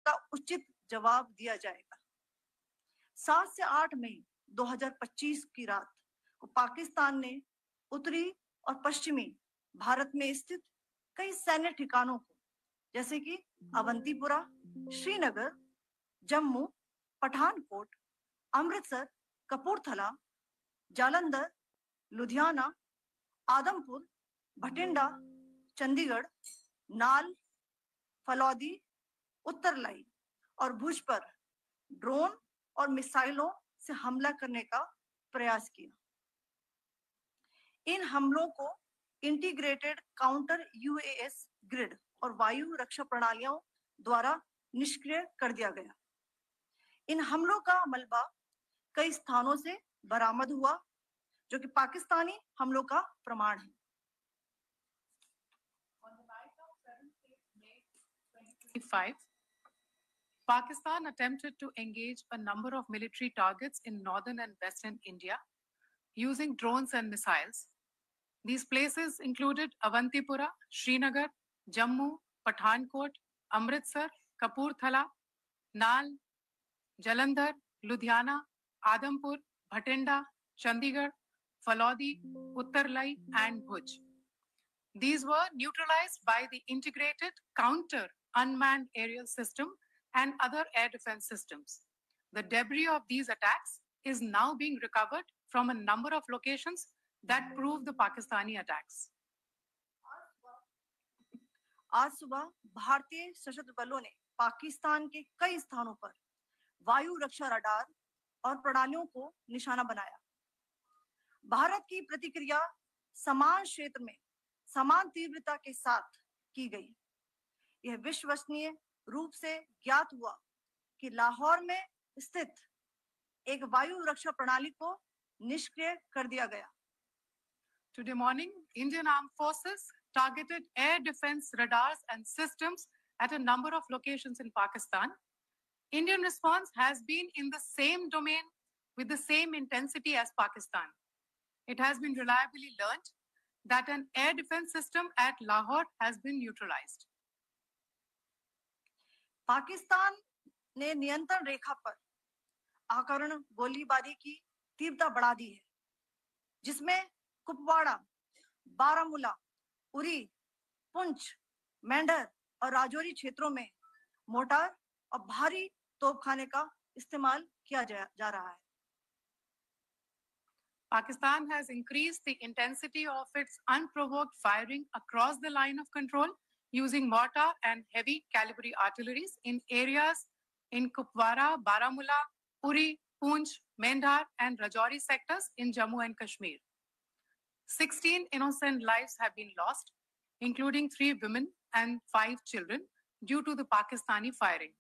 का उचित जवाब दिया जाएगा। 7 से 8 मई 2025 की रात को पाकिस्तान ने उत्तरी और पश्चिमी भारत में स्थित कई सैन्य ठिकानों को, जैसे कि अवंतीपुरा, श्रीनगर, जम्मू, पठानकोट, अमृतसर, कपूरथला, जालंधर, लुधियाना, आदमपुर, भटिंडा, चंडीगढ़, नाल, फलौदी, उत्तरलाई और भुज पर ड्रोन और मिसाइलों से हमला करने का प्रयास किया। इन हमलों को इंटीग्रेटेड काउंटर यूएस ग्रिड और वायु रक्षा प्रणालियों द्वारा निष्क्रिय कर दिया गया। इन हमलों का मलबा कई स्थानों से बरामद हुआ, जो कि पाकिस्तानी हमलों का प्रमाण है। On the night of 7th May 2025, Pakistan attempted to engage a number of military targets in northern and western India using drones and missiles. These places included Avantipura, Srinagar, Jammu, Pathankot, Amritsar, Kapurthala, Nal, Jalandhar, Ludhiana, Adampur, Bhatinda, Chandigarh, Falodi, Uttarlai, and Bhuj. These were neutralized by the integrated counter unmanned aerial system and other air defense systems. The debris of these attacks is now being recovered from a number of locations that prove the Pakistani attacks. आज सुबह भारतीय सशस्त्र बलों ने पाकिस्तान के कई स्थानों पर वायु रक्षा रडार और प्रणालियों को निशाना बनाया। भारत की प्रतिक्रिया समान क्षेत्र में समान तीव्रता के साथ की गई। यह विश्वसनीय रूप से ज्ञात हुआ कि लाहौर में स्थित एक वायु रक्षा प्रणाली को निष्क्रिय कर दिया गया। Today morning, Indian Armed Forces targeted air defense radars and systems at a number of locations in Pakistan. Indian response has been in the same domain with the same intensity as Pakistan. It has been reliably learned that an air defense system at Lahore has been neutralized. Pakistan ने नियंत्रण रेखा पर आकरण गोलीबारी की तीव्रता बढ़ा दी है, जिसमें कुपवाड़ा, बारामूला, उरी, पुंछ, मेंढर और राजौरी क्षेत्रों में मोर्टार और भारी तोपखाने का इस्तेमाल किया जा रहा है। Pakistan has increased the intensity of its unprovoked firing across the line of control using mortar and heavy calibre artilleries in areas in Kupwara, Baramulla, Uri, Poonch, Mendhar, and Rajouri sectors in Jammu and Kashmir. 16 innocent lives have been lost, including 3 women and 5 children, due to the Pakistani firing.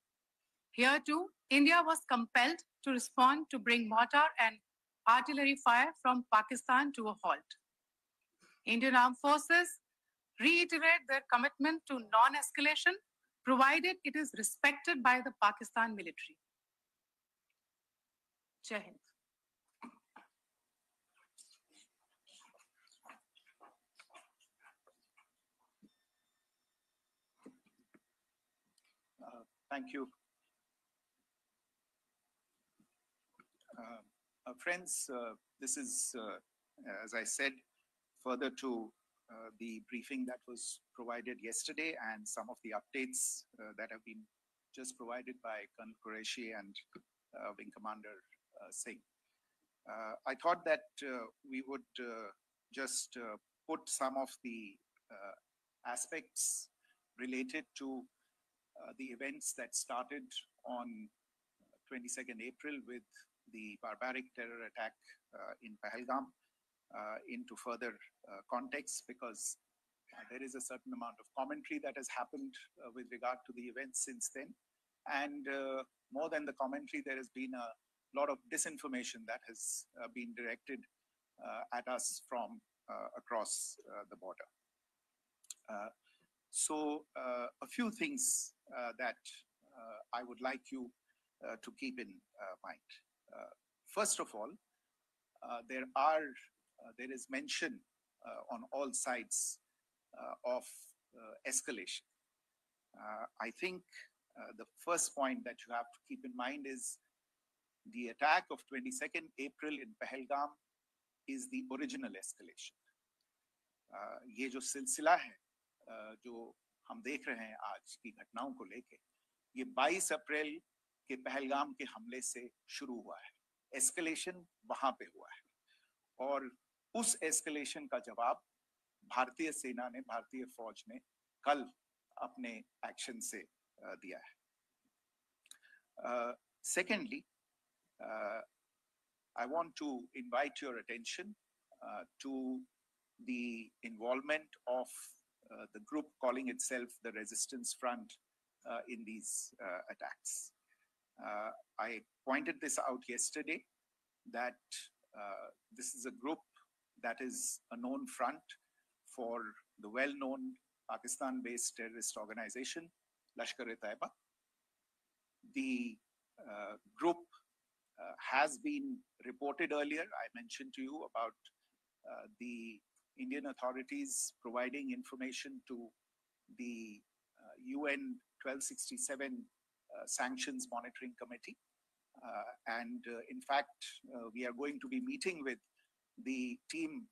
Here too, India was compelled to respond to bring mortar and artillery fire from Pakistan to a halt. Indian Armed Forces reiterate their commitment to non-escalation, provided it is respected by the Pakistan military. Jai Hind. Thank you. Friends, this is, as I said, further to the briefing that was provided yesterday and some of the updates that have been just provided by Colonel Qureshi and Wing Commander Singh. I thought that we would just put some of the aspects related to the events that started on 22nd April with the barbaric terror attack in Pahalgam into further context, because there is a certain amount of commentary that has happened with regard to the events since then. And more than the commentary, there has been a lot of disinformation that has been directed at us from across the border. So a few things that I would like you to keep in mind. First of all, there is mention on all sides of escalation. I think the first point that you have to keep in mind is the attack of 22nd April in Pahalgam is the original escalation. ये जो सिलसिला है जो हम देख रहे हैं आज की घटनाओं को लेके, ये 22 अप्रैल के पहलगाम के हमले से शुरू हुआ है. एस्केलेशन वहां पे हुआ है और उस एस्केलेशन का जवाब भारतीय सेना ने, भारतीय फौज ने कल अपने एक्शन से दिया है. Secondly, I want to invite your attention to the involvement of the group calling itself the Resistance Front in these attacks. I pointed this out yesterday that this is a group that is a known front for the well-known Pakistan-based terrorist organization, Lashkar-e-Taiba. The group has been reported earlier. I mentioned to you about the Indian authorities providing information to the UN 1267 Sanctions Monitoring Committee. In fact, we are going to be meeting with the team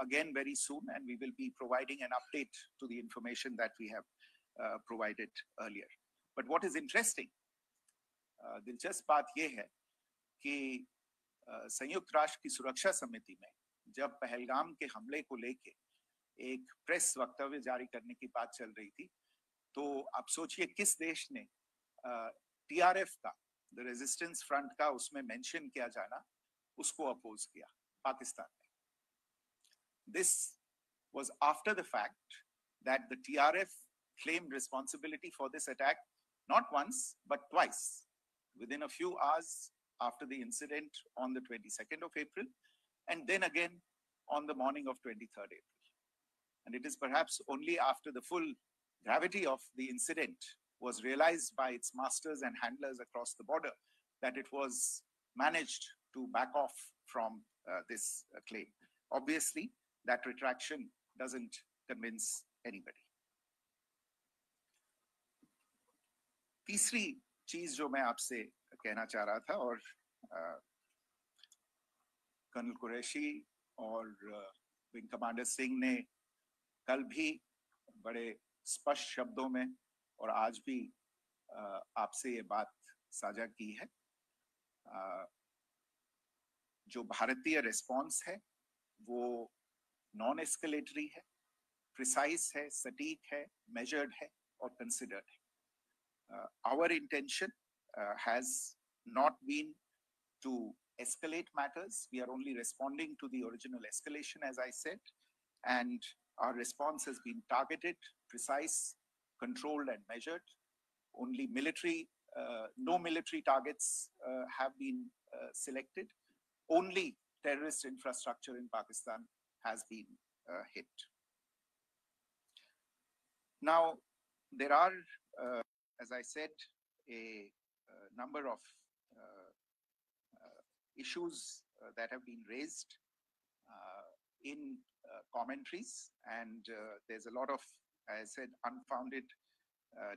again very soon, and we will be providing an update to the information that we have provided earlier. But what is interesting, दिलचस्प बात यह है कि संयुक्त राष्ट्र की सुरक्षा समिति में जब पहलगाम के हमले को लेके एक प्रेस वक्तव्य जारी करने की बात चल रही थी, तो आप सोचिए किस देश ने टीआरएफ का, द रेजिस्टेंस फ्रंट का उसमें मेंशन किया जाना, उसको अपोज किया, पाकिस्तान ने. This was after the fact that the TRF claimed responsibility for this attack not once but twice, within a few hours after the incident on the 22nd of April, and then again on the morning of 23rd April. And it is perhaps only after the full gravity of the incident was realized by its masters and handlers across the border that it was managed to back off from this claim. Obviously, that retraction doesn't convince anybody. तीसरी चीज जो मैं आपसे कहना चाह रहा था, और कर्नल कुरैशी और विंग कमांडर सिंह ने कल भी बड़े स्पष्ट शब्दों में और आज भी आपसे ये बात साझा की है. जो भारतीय रिस्पॉन्स है वो नॉन एस्केलेटरी है, प्रिसाइज है, सटीक है, मेजर्ड है और कंसिडर्ड है. Our intention has not been to escalate matters. We are only responding to the original escalation, as I said, and our response has been targeted, precise, controlled and measured. Only military, no military targets have been selected. Only terrorist infrastructure in Pakistan has been hit. Now, there are, as I said, a number of issues that have been raised in commentaries, and there's a lot of, as I said, unfounded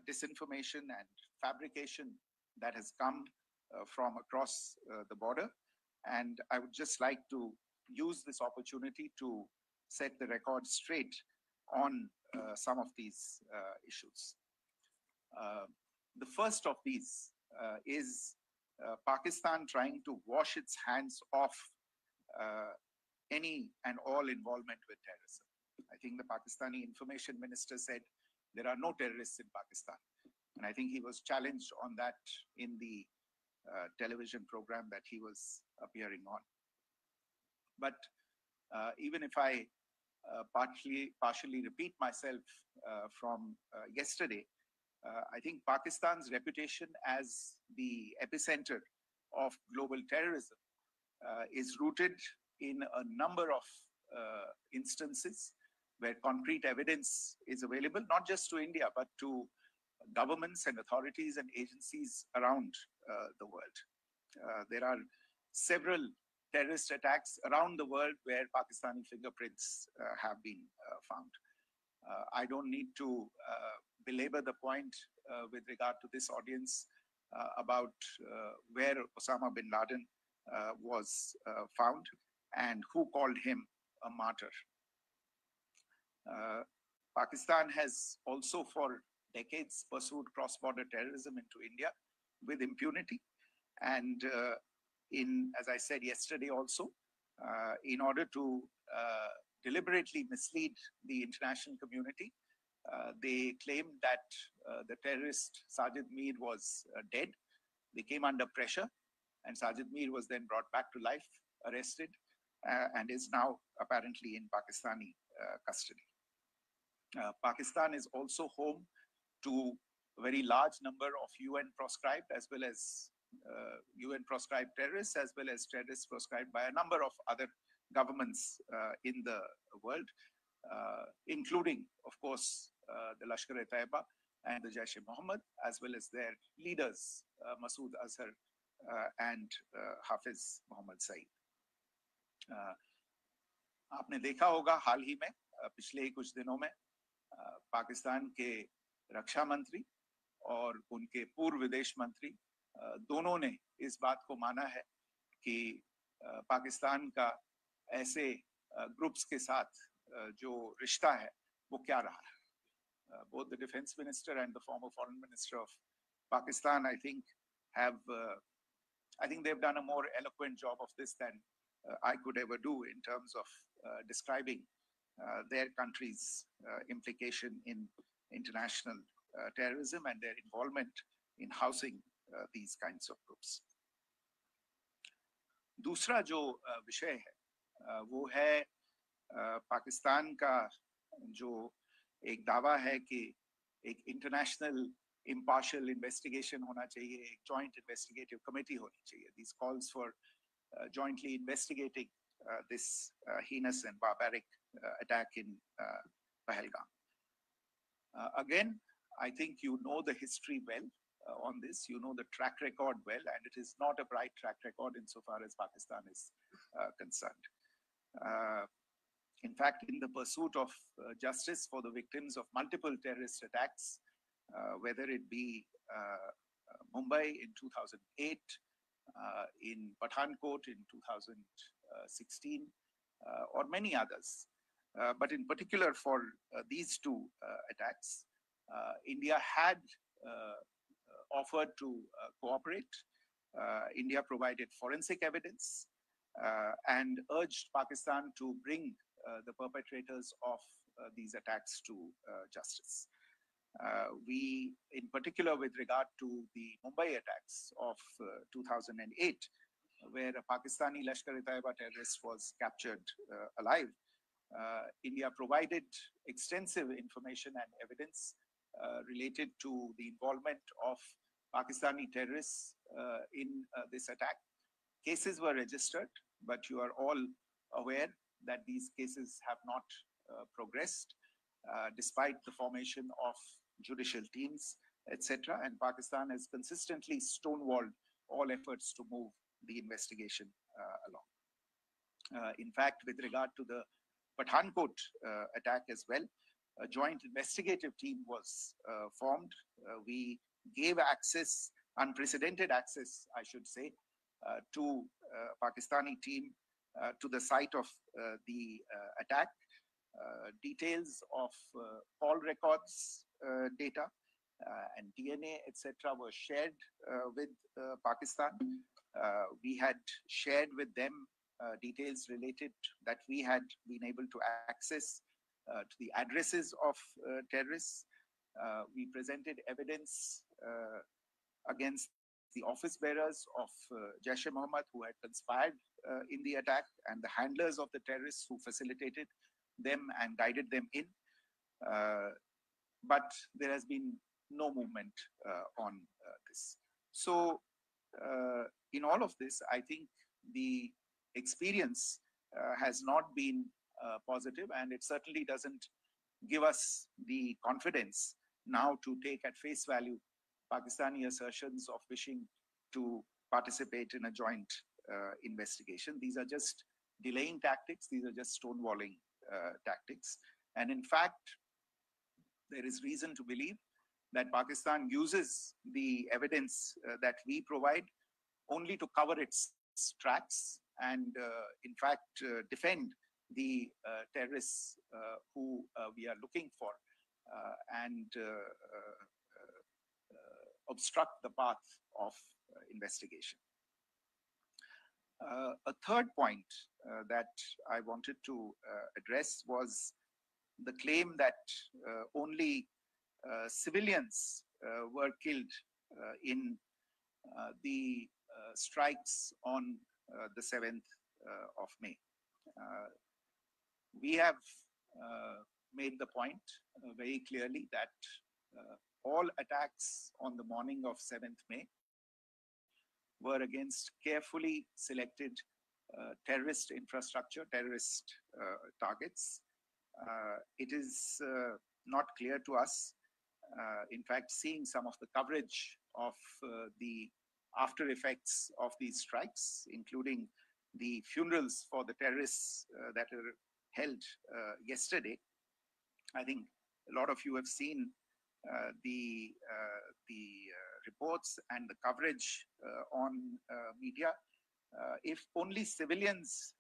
disinformation and fabrication that has come from across the border. And I would just like to use this opportunity to set the record straight on some of these issues. The first of these is Pakistan trying to wash its hands off any and all involvement with terrorism. I think the Pakistani information minister said there are no terrorists in Pakistan. And I think he was challenged on that in the television program that he was appearing on. But even if I partially repeat myself from yesterday, I think Pakistan's reputation as the epicenter of global terrorism is rooted in a number of instances where concrete evidence is available, not just to India, but to governments and authorities and agencies around the world. There are several terrorist attacks around the world where Pakistani fingerprints have been found. I don't need to belabor the point with regard to this audience about where Osama bin Laden was found and who called him a martyr. Pakistan has also for decades pursued cross-border terrorism into India with impunity. And as I said yesterday also, in order to deliberately mislead the international community, they claimed that the terrorist Sajid Mir was dead. They came under pressure, and Sajid Mir was then brought back to life, arrested, and is now apparently in Pakistani custody. Pakistan is also home to a very large number of UN proscribed as well as UN proscribed terrorists, as well as terrorists proscribed by a number of other governments in the world, including, of course, the Lashkar-e-Taiba and the Jaish-e-Mohammed, as well as their leaders, Masood Azhar and Hafiz Mohammed Saeed. आपने देखा होगा हाल ही में पिछले ही कुछ दिनों में पाकिस्तान के रक्षा मंत्री और उनके पूर्व विदेश मंत्री दोनों ने इस बात को माना है कि पाकिस्तान का ऐसे ग्रुप्स के साथ जो रिश्ता है वो क्या रहा है. Both the defense minister and the former foreign minister of Pakistan, I think they've done a more eloquent job of this than I could ever do in terms of describing their country's implication in international terrorism and their involvement in housing these kinds of groups. दूसरा जो विषय है वो है पाकिस्तान का जो एक दावा है कि एक इंटरनेशनल impartial investigation होना चाहिए, एक joint investigative committee होनी चाहिए. These calls for jointly investigating this heinous and barbaric attack in Pahalgam. Again, I think you know the history well on this. You know the track record well, and it is not a bright track record insofar as Pakistan is concerned. In fact, in the pursuit of justice for the victims of multiple terrorist attacks, whether it be Mumbai in 2008, in Pathankot in 2016, or many others. But in particular for these two attacks, India had offered to cooperate. India provided forensic evidence and urged Pakistan to bring the perpetrators of these attacks to justice. We, in particular with regard to the Mumbai attacks of 2008, where a Pakistani Lashkar-e-Taiba terrorist was captured alive, India provided extensive information and evidence related to the involvement of Pakistani terrorists in this attack. Cases were registered, but you are all aware that these cases have not progressed despite the formation of judicial teams, etc. And Pakistan has consistently stonewalled all efforts to move the investigation along. In fact, with regard to the Pathankot attack as well, a joint investigative team was formed. We gave access, unprecedented access, I should say, to Pakistani team to the site of the attack. Details of call records data and DNA, etc., were shared with Pakistan. We had shared with them details related that we had been able to access to the addresses of terrorists. We presented evidence against the office bearers of Jaish-e-Mohammed who had conspired in the attack and the handlers of the terrorists who facilitated them and guided them in. But there has been no movement on this. So in all of this, I think the experience has not been positive, and it certainly doesn't give us the confidence now to take at face value Pakistani assertions of wishing to participate in a joint investigation. These are just delaying tactics. These are just stonewalling tactics. And in fact, there is reason to believe that Pakistan uses the evidence that we provide only to cover its tracks and, in fact, defend the terrorists who we are looking for and obstruct the path of investigation. A third point that I wanted to address was the claim that only civilians were killed in the strikes on the 7th of May. We have made the point very clearly that all attacks on the morning of 7th May were against carefully selected terrorist infrastructure, terrorist targets. It is not clear to us, in fact, seeing some of the coverage of the after effects of these strikes, including the funerals for the terrorists that were held yesterday. I think a lot of you have seen the reports and the coverage on media. If only civilians,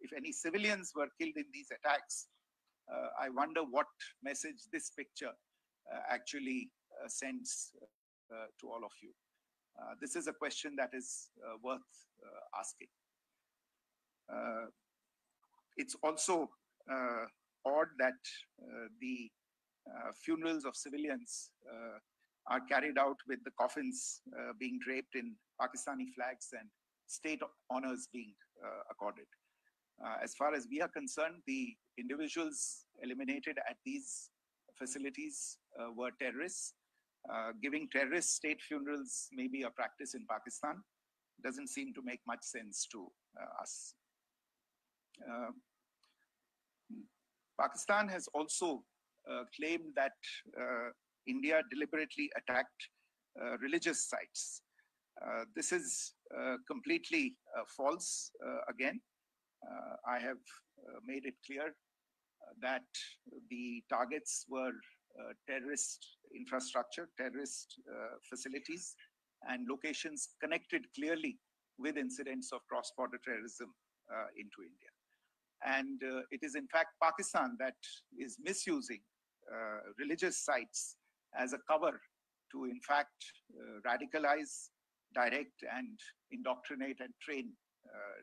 if any civilians were killed in these attacks, I wonder what message this picture actually sends to all of you. This is a question that is worth asking. It's also odd that the funerals of civilians are carried out with the coffins being draped in Pakistani flags and state honors being accorded. As far as we are concerned, the individuals eliminated at these facilities were terrorists. Giving terrorist state funerals may be a practice in Pakistan. Doesn't seem to make much sense to us. Pakistan has also claimed that India deliberately attacked religious sites. This is completely false again. I have made it clear that the targets were terrorist infrastructure, terrorist facilities, and locations connected clearly with incidents of cross-border terrorism into India. And it is in fact Pakistan that is misusing religious sites as a cover to in fact radicalize, direct, and indoctrinate and train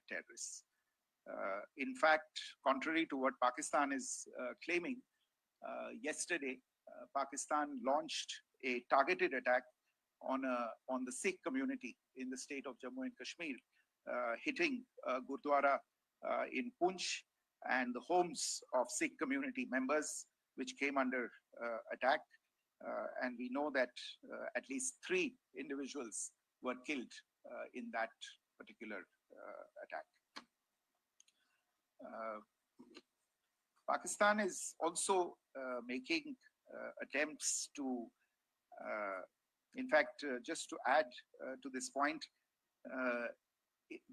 terrorists. In fact, contrary to what Pakistan is claiming, yesterday Pakistan launched a targeted attack on the Sikh community in the state of Jammu and Kashmir, hitting Gurdwara in Poonch and the homes of Sikh community members, which came under attack. And we know that at least 3 individuals were killed in that particular attack. Pakistan is also making attempts to, in fact, just to add to this point,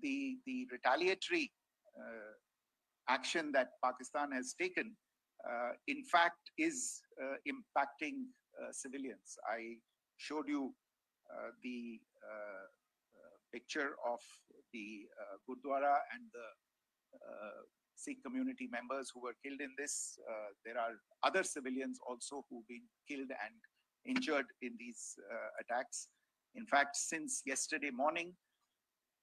the retaliatory action that Pakistan has taken, in fact, is impacting civilians. I showed you the picture of the Gurdwara and the Sikh community members who were killed in this. There are other civilians also who've been killed and injured in these attacks. In fact, since yesterday morning,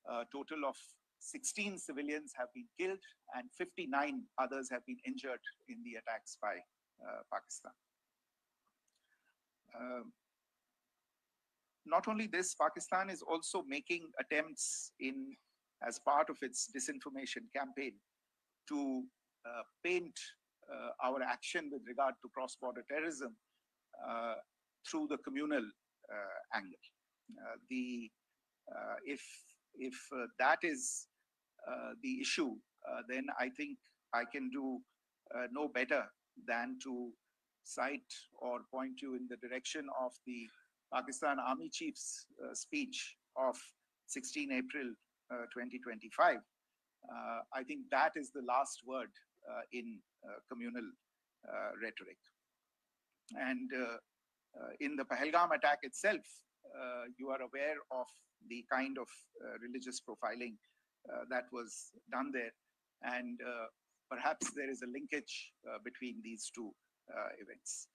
a total of 16 civilians have been killed and 59 others have been injured in the attacks by Pakistan. Not only this, Pakistan is also making attempts as part of its disinformation campaign to paint our action with regard to cross-border terrorism through the communal angle. If that is the issue, then I think I can do no better than to cite or point you in the direction of the Pakistan Army Chief's speech of 16 April 2025. I think that is the last word in communal rhetoric. And In the Pahalgam attack itself, you are aware of the kind of religious profiling that was done there. And perhaps there is a linkage between these two events.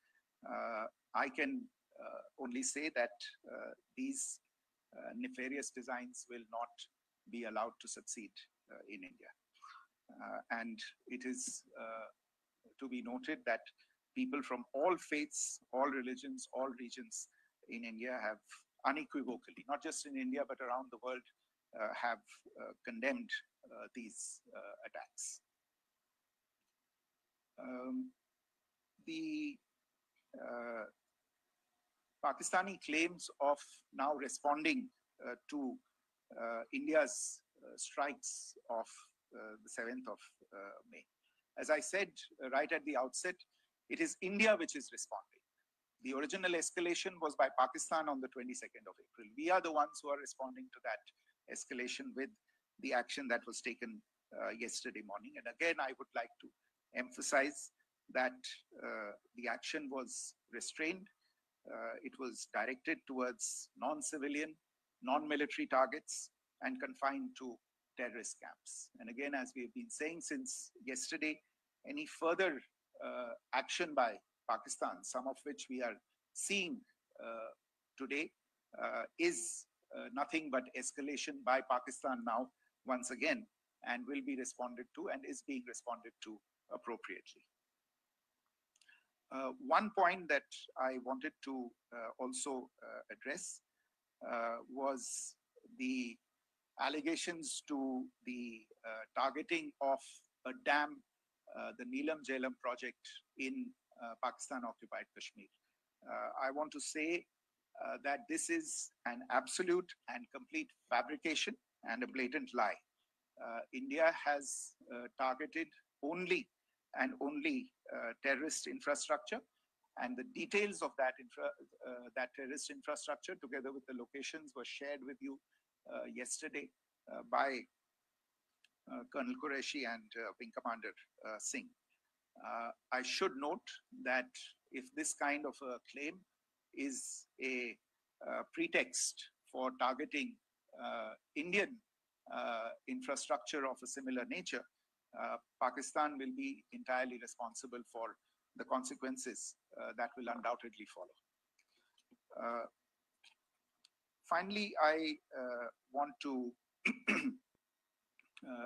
I can only say that these nefarious designs will not be allowed to succeed in India. And it is to be noted that people from all faiths, all religions, all regions in India have unequivocally, not just in India, but around the world, have condemned these attacks. The Pakistani claims of now responding to India's strikes of the 7th of May. As I said right at the outset, it is India which is responding. The original escalation was by Pakistan on the 22nd of April. We are the ones who are responding to that escalation with the action that was taken yesterday morning. And again, I would like to emphasize that the action was restrained. It was directed towards non-civilian, non-military targets and confined to terrorist camps. And again, as we have been saying since yesterday, any further action by Pakistan, some of which we are seeing today, is nothing but escalation by Pakistan now, once again, and will be responded to and is being responded to appropriately. One point that I wanted to also address was the allegations to the targeting of a dam, the Neelam Jhelum project in Pakistan-occupied Kashmir. I want to say that this is an absolute and complete fabrication and a blatant lie. India has targeted only and only terrorist infrastructure, and the details of that terrorist infrastructure, together with the locations, were shared with you yesterday by Colonel Qureshi and Wing Commander Singh. I should note that if this kind of a claim is a pretext for targeting Indian infrastructure of a similar nature, Pakistan will be entirely responsible for the consequences that will undoubtedly follow. Finally, I want to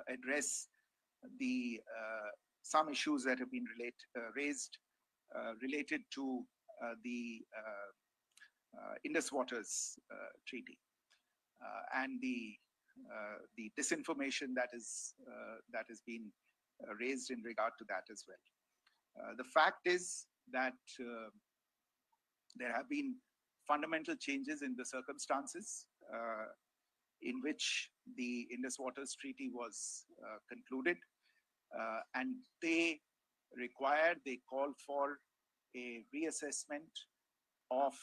address the some issues that have been raised related to the Indus Waters Treaty and the disinformation that has been raised in regard to that as well. The fact is that there have been fundamental changes in the circumstances in which the Indus Waters Treaty was concluded, and they call for a reassessment of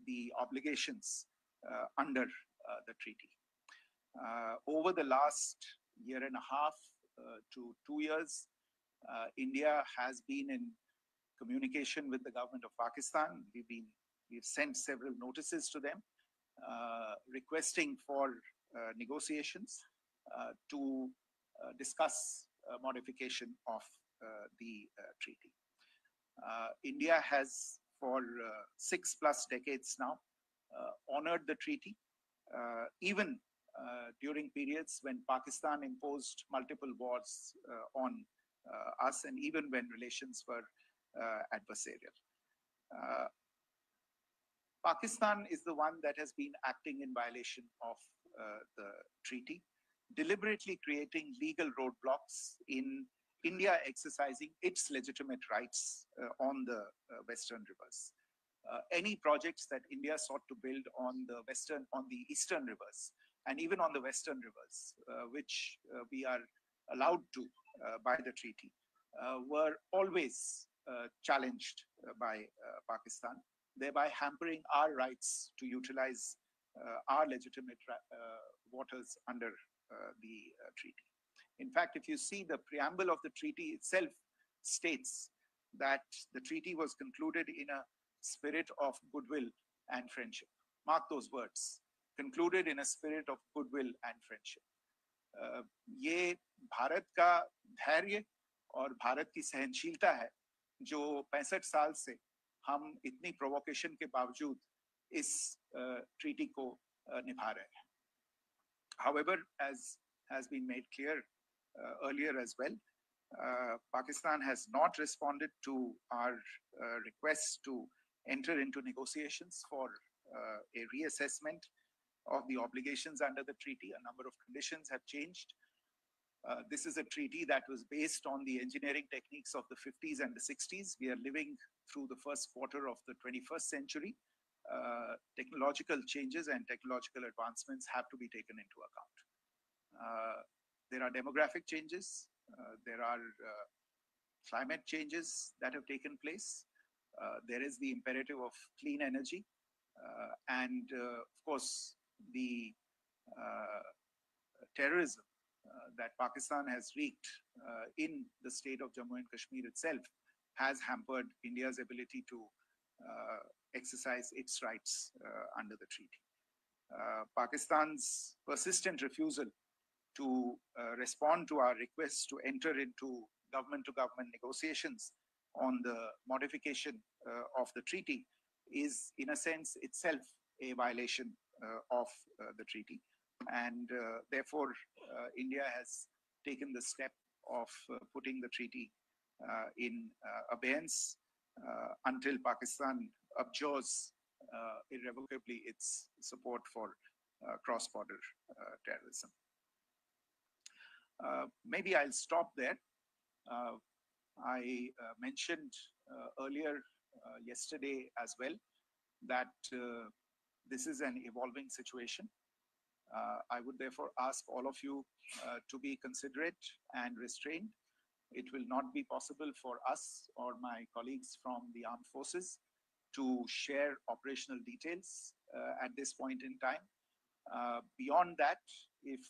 the obligations under the treaty. Over the last year and a half to 2 years, India has been in communication with the government of Pakistan. We've sent several notices to them requesting for negotiations to discuss modification of the treaty. India has for 6+ decades now honored the treaty, even during periods when Pakistan imposed multiple wars on us, and even when relations were adversarial. Pakistan is the one that has been acting in violation of the treaty, deliberately creating legal roadblocks in India exercising its legitimate rights on the Western rivers. Any projects that India sought to build on the Eastern rivers, and even on the Western rivers, which we are allowed to by the treaty, were always challenged by Pakistan, thereby hampering our rights to utilize our legitimate waters under the treaty. In fact, if you see the preamble of the treaty itself states that the treaty was concluded in a spirit of goodwill and friendship. Mark those words. Concluded in a spirit of goodwill and friendship. ये भारत का धैर्य और भारत की सहनशीलता है जो 65 साल से हम इतनी प्रोवोकेशन के बावजूद इस ट्रीटी को निभा रहे हैं. However, as has been made clear earlier as well, Pakistan has not responded to our request to enter into negotiations for a reassessment of the obligations under the treaty. A number of conditions have changed. This is a treaty that was based on the engineering techniques of the 50s and the 60s. We are living through the first quarter of the 21st century. Technological changes and technological advancements have to be taken into account. There are demographic changes. There are climate changes that have taken place. There is the imperative of clean energy. And of course, the terrorism that Pakistan has wreaked in the state of Jammu and Kashmir itself has hampered India's ability to exercise its rights under the treaty. Pakistan's persistent refusal to respond to our requests to enter into government-to-government negotiations on the modification of the treaty is, in a sense, itself a violation of the treaty. And therefore, India has taken the step of putting the treaty in abeyance until Pakistan abjures irrevocably its support for cross-border terrorism. Maybe I'll stop there. I mentioned earlier yesterday as well that this is an evolving situation. I would therefore ask all of you to be considerate and restrained. It will not be possible for us or my colleagues from the armed forces to share operational details at this point in time. Beyond that, if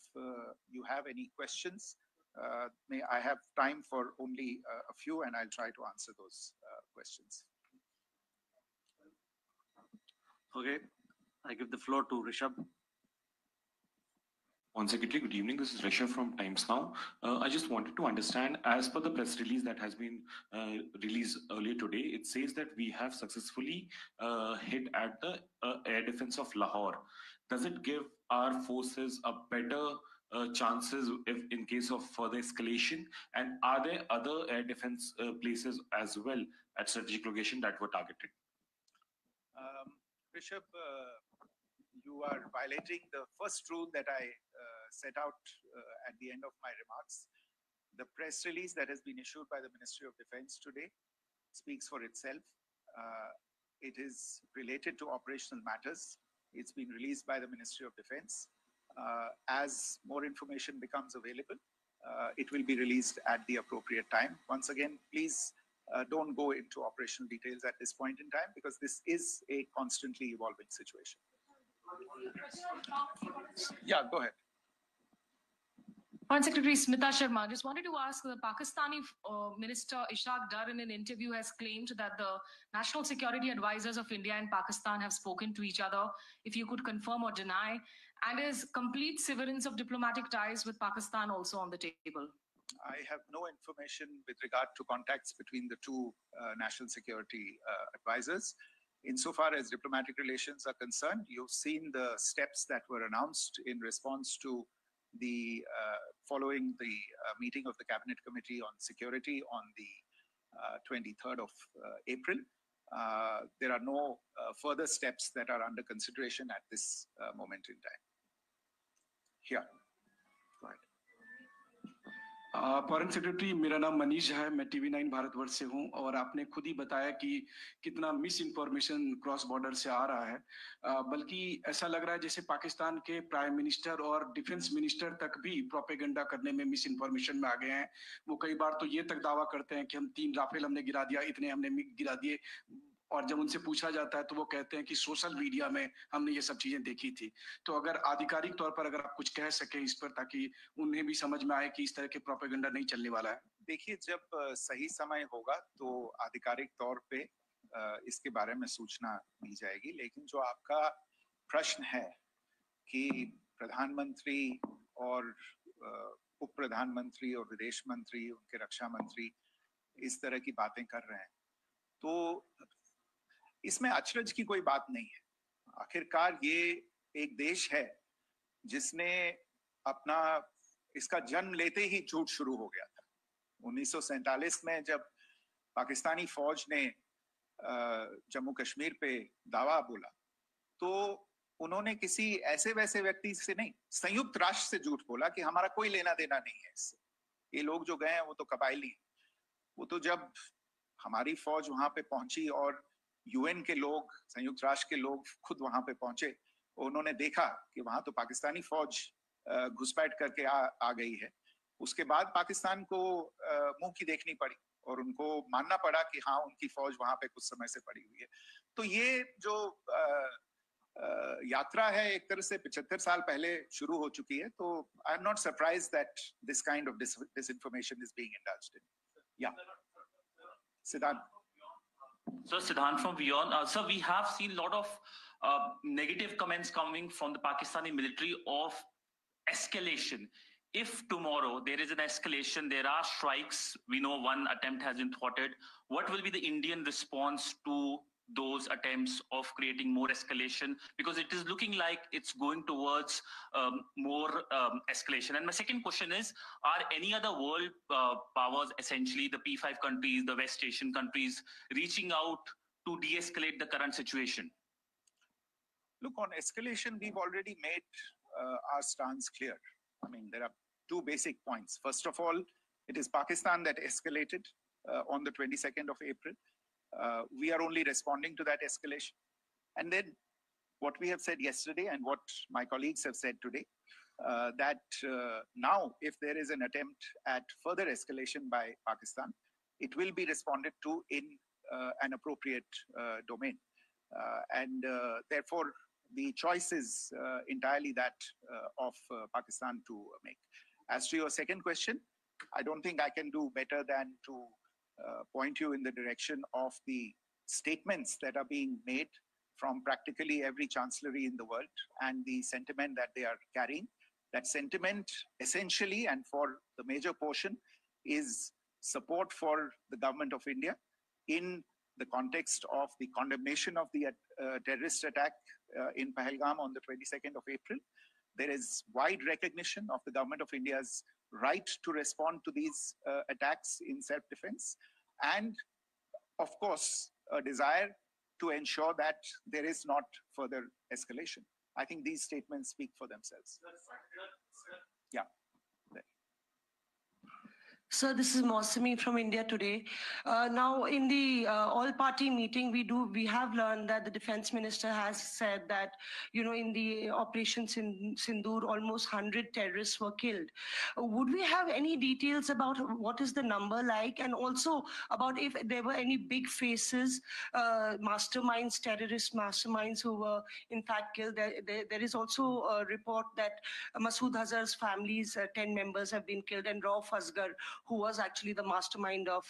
you have any questions, I have time for only a few, and I'll try to answer those questions. Okay, I give the floor to Rishabh. On Secretary, good evening. This is Rishabh from Times Now. I just wanted to understand, as per the press release that has been released earlier today, it says that we have successfully hit at the air defense of Lahore. Does it give our forces a better chances if in case of further escalation? And are there other air defense places as well at strategic location that were targeted? Rishabh, you are violating the first rule that I set out at the end of my remarks. The press release that has been issued by the Ministry of Defense today speaks for itself. It is related to operational matters. It's been released by the Ministry of Defense. As more information becomes available, it will be released at the appropriate time. Once again, please don't go into operational details at this point in time, because this is a constantly evolving situation. Yeah, go ahead. Foreign Secretary Smita Sharma, just wanted to ask, the Pakistani Minister Ishaq Dar in an interview has claimed that the national security advisors of India and Pakistan have spoken to each other. If you could confirm or deny, and is complete severance of diplomatic ties with Pakistan also on the table? I have no information with regard to contacts between the two national security advisors. Insofar as diplomatic relations are concerned, you've seen the steps that were announced in response to the following the meeting of the Cabinet Committee on Security on the 23rd of April. There are no further steps that are under consideration at this moment in time. Here. Go ahead. Foreign secretary, मेरा नाम मनीष है, मैं TV9 Bharatvarsh से हूं, और आपने खुद ही बताया कि कितना मिस इन्फॉर्मेशन क्रॉस बॉर्डर से आ रहा है, बल्कि ऐसा लग रहा है जैसे पाकिस्तान के प्राइम मिनिस्टर और डिफेंस मिनिस्टर तक भी प्रोपेगेंडा करने में मिस इन्फॉर्मेशन में आ गए हैं. वो कई बार तो ये तक दावा करते हैं कि हम 3 राफेल हमने गिरा दिया, इतने हमने मिग गिरा दिए, और जब उनसे पूछा जाता है तो वो कहते हैं कि सोशल मीडिया में हमने ये सब चीजें देखी थी. तो अगर आधिकारिक तौर पर अगर आप कुछ कह सकें इस पर, ताकि उन्हें भी समझ में आए कि इस तरह के प्रोपेगेंडा नहीं चलने वाला है. देखिए, जब सही समय होगा तो आधिकारिक तौर पे इसके बारे में सूचना दी जाएगी। लेकिन जो आपका प्रश्न है कि प्रधानमंत्री और उप प्रधानमंत्री और विदेश मंत्री, उनके रक्षा मंत्री इस तरह की बातें कर रहे हैं, तो इसमें अचरज की कोई बात नहीं है। आखिरकार ये एक देश है जिसने अपना इसका जन्म लेते ही झूठ शुरू हो गया था। 1947 में जब पाकिस्तानी फौज ने जम्मू कश्मीर पे दावा बोला, तो उन्होंने किसी ऐसे वैसे व्यक्ति से नहीं, संयुक्त राष्ट्र से झूठ बोला कि हमारा कोई लेना देना नहीं है इससे, ये लोग जो गए हैं वो तो कबायली हैं। वो तो जब हमारी फौज वहां पे पहुंची और यूएन के लोग, संयुक्त राष्ट्र के लोग खुद वहां पे पहुंचे, उन्होंने देखा कि वहां तो पाकिस्तानी फौज घुसपैठ करके आ गई है, उसके बाद पाकिस्तान को मुंह की देखनी पड़ी और उनको मानना पड़ा कि हाँ, उनकी फौज वहां पे कुछ समय से पड़ी हुई है। तो ये जो यात्रा है एक तरह से 75 साल पहले शुरू हो चुकी है। तो I am not surprised that this kind of disinformation is being indulged in. Yeah. Siddhant. So Siddhant from Beyond. Sir, we have seen a lot of negative comments coming from the Pakistani military of escalation. If tomorrow there is an escalation, there are strikes, we know one attempt has been thwarted, what will be the Indian response to those attempts of creating more escalation? Because it is looking like it's going towards more escalation. And my second question is, are any other world powers, essentially the P5 countries, the West Asian countries, reaching out to de-escalate the current situation? Look, on escalation, we've already made our stance clear. I mean, there are two basic points. First of all, it is Pakistan that escalated on the 22nd of April. We are only responding to that escalation. And then what we have said yesterday and what my colleagues have said today, that now if there is an attempt at further escalation by Pakistan, it will be responded to in an appropriate domain. And therefore, the choice is entirely that of Pakistan to make. As to your second question, I don't think I can do better than to point you in the direction of the statements that are being made from practically every chancellery in the world and the sentiment that they are carrying. That sentiment essentially, and for the major portion, is support for the government of India in the context of the condemnation of the terrorist attack in Pahalgam on the 22nd of April. There is wide recognition of the government of India's right to respond to these attacks in self-defense, and of course, a desire to ensure that there is not further escalation. I think these statements speak for themselves. Yeah. Sir, this is Mausami from India Today. Now, in the all-party meeting, we have learned that the defense minister has said that, in the Operation Sindoor, almost 100 terrorists were killed. Would we have any details about what is the number like, and also about if there were any big faces, masterminds, terrorist masterminds who were in fact killed? There is also a report that Masood Azhar's family's 10 members have been killed, and Rauf Asghar, who was actually the mastermind of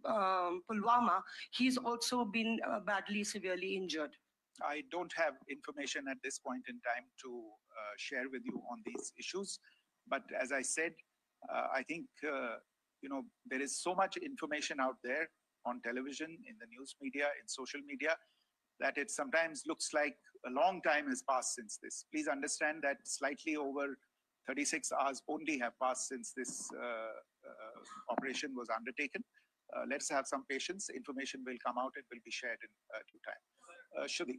Pulwama, he's also been badly, severely injured. I don't have information at this point in time to share with you on these issues. But as I said, I think, there is so much information out there on television, in the news media, in social media, that it sometimes looks like a long time has passed since this. Please understand that slightly over 36 hours only have passed since this operation was undertaken. Let's have some patience. Information will come out. It will be shared in due time. Shruti.